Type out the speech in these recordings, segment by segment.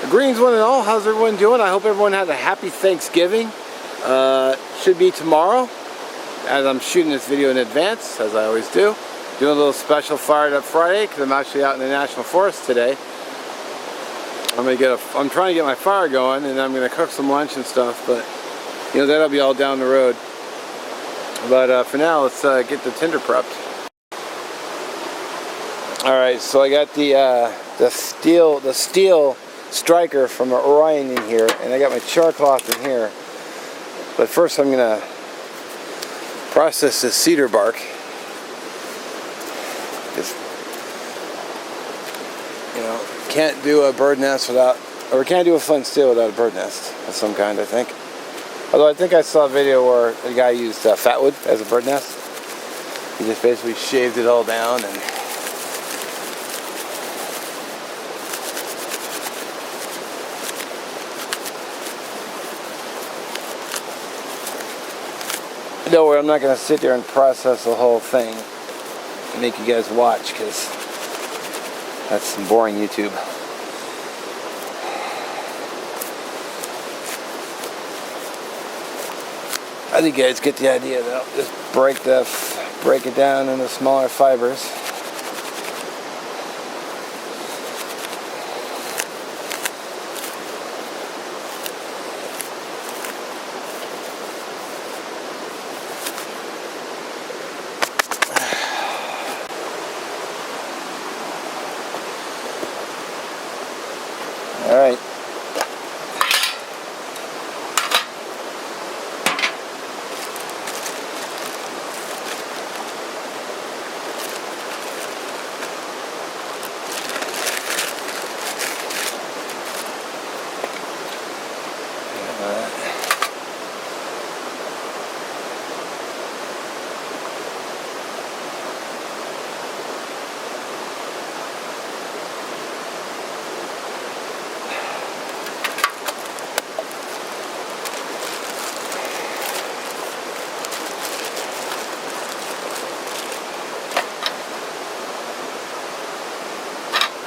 Greens one and all, how's everyone doing? I hope everyone had a happy Thanksgiving. Should be tomorrow, as I'm shooting this video in advance, as I always do. Doing a little special Fired Up Friday, because I'm actually out in the National Forest today. I'm trying to get my fire going, and I'm going to cook some lunch and stuff, but you know, that'll be all down the road. But for now, let's get the tinder prepped. Alright, so I got the steel striker from Orion in here, and I got my char cloth in here. But first I'm going to process this cedar bark. Because, you know, can't do a bird nest without, or can't do a flint steel without a bird nest of some kind, I think. Although I think I saw a video where a guy used Fatwood as a bird nest. He just basically shaved it all down and don't worry, I'm not going to sit there and process the whole thing and make you guys watch, because that's some boring YouTube. I think you guys get the idea though. Just break it down into smaller fibers. All right.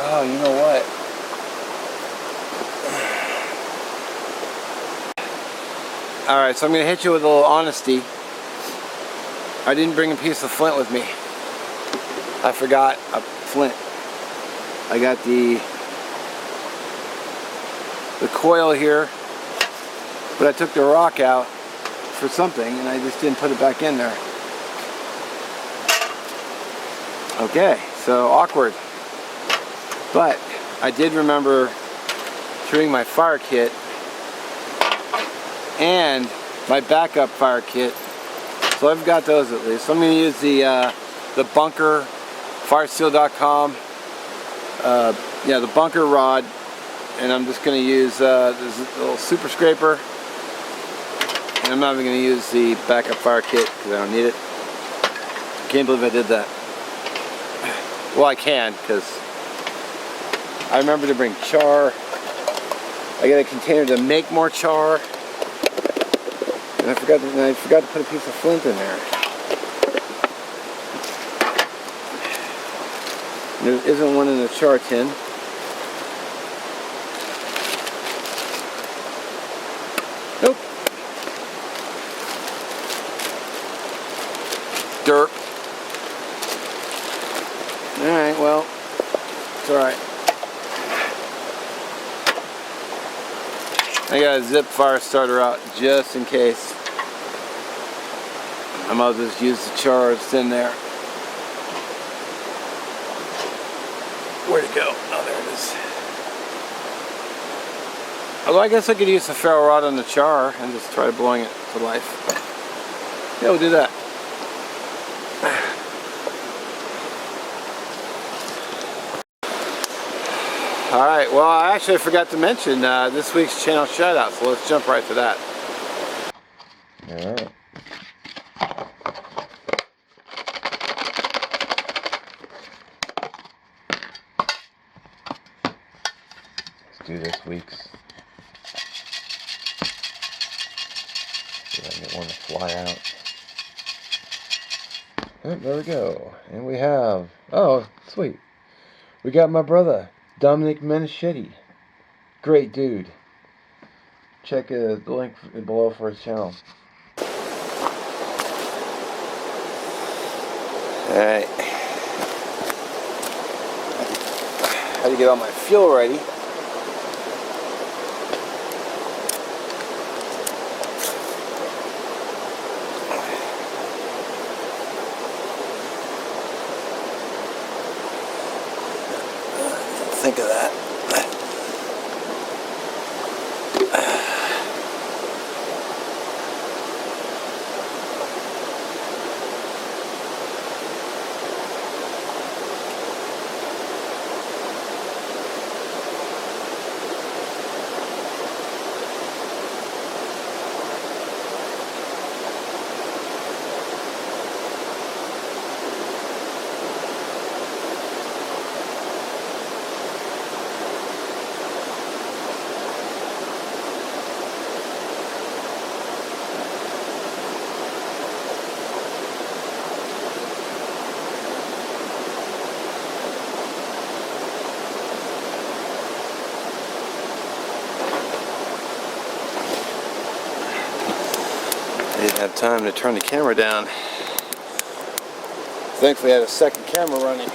Oh, you know what? Alright, so I'm going to hit you with a little honesty. I didn't bring a piece of flint with me. I forgot a flint. I got the coil here, but I took the rock out for something and I just didn't put it back in there. Okay, so awkward. But I did remember treating my fire kit and my backup fire kit, so I've got those at least. So I'm going to use the bunker, firesteel.com, yeah, the bunker rod, and I'm just going to use this little super scraper, and I'm not even going to use the backup fire kit because I don't need it. Can't believe I did that. Well, I can, because I remember to bring char. I got a container to make more char, and I forgot to put a piece of flint in there. There isn't one in the char tin. Nope. Dirt. Alright, well, it's alright. I got a zip fire starter out just in case. I might as well just use the char that's in there. Where'd it go? Oh, there it is. Although I guess I could use the ferro rod on the char and just try blowing it to life. Yeah, we'll do that. Alright, well, I actually forgot to mention this week's channel shout out, so let's jump right to that. Alright. Let's do this week's. See if I can get one to fly out. Oh, there we go. And we have, oh, sweet. We got my brother, Dominic Minischetti. Great dude. Check the link below for his channel. Alright. Had to get all my fuel ready. Think of that. I didn't have time to turn the camera down. Thankfully I had a second camera running.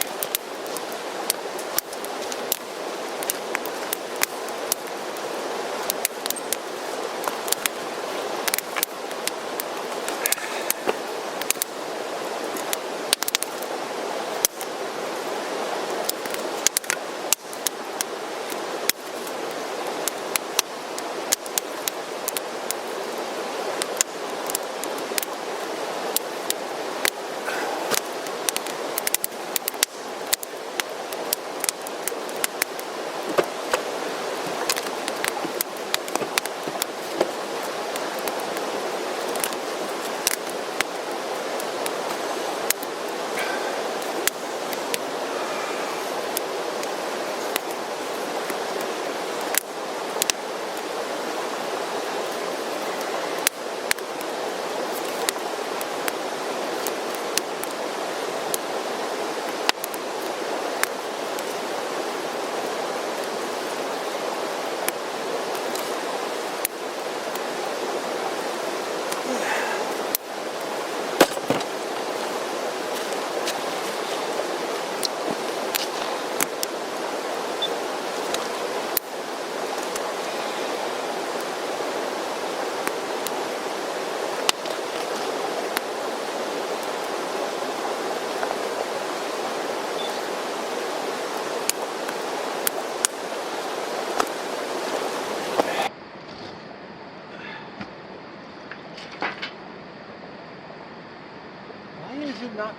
Why is it not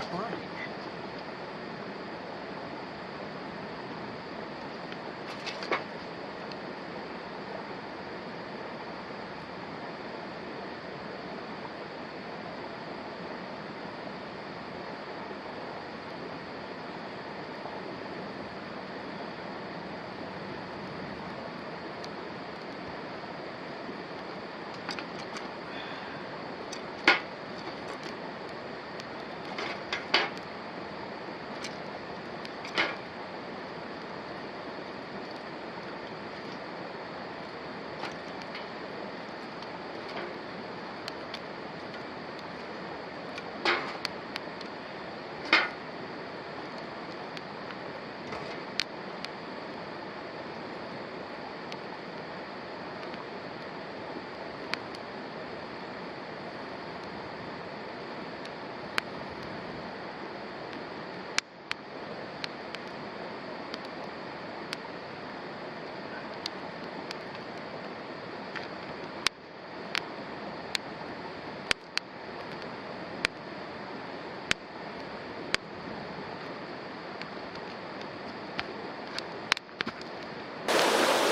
climbing?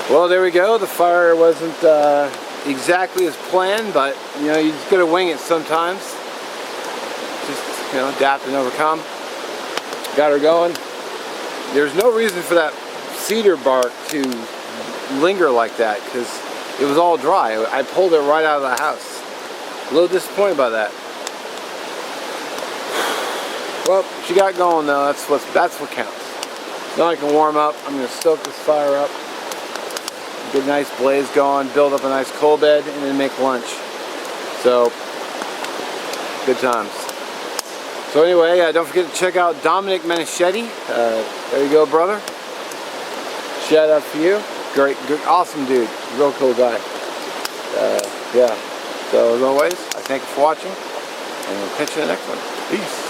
Well, there we go. The fire wasn't exactly as planned, but you know, you just gotta wing it sometimes. Just, you know, adapt and overcome. Got her going. There's no reason for that cedar bark to linger like that because it was all dry. I pulled it right out of the house. A little disappointed by that. Well, she got going though. That's what counts. Now I can warm up. I'm gonna stoke this fire up. get a nice blaze going, build up a nice coal bed, and then make lunch. So, good times. So anyway, don't forget to check out Dominic Minischetti. There you go, brother. Shout out for you. Great, awesome dude. Real cool guy. Yeah. So as always, I thank you for watching, and we'll catch you in the next one. Peace.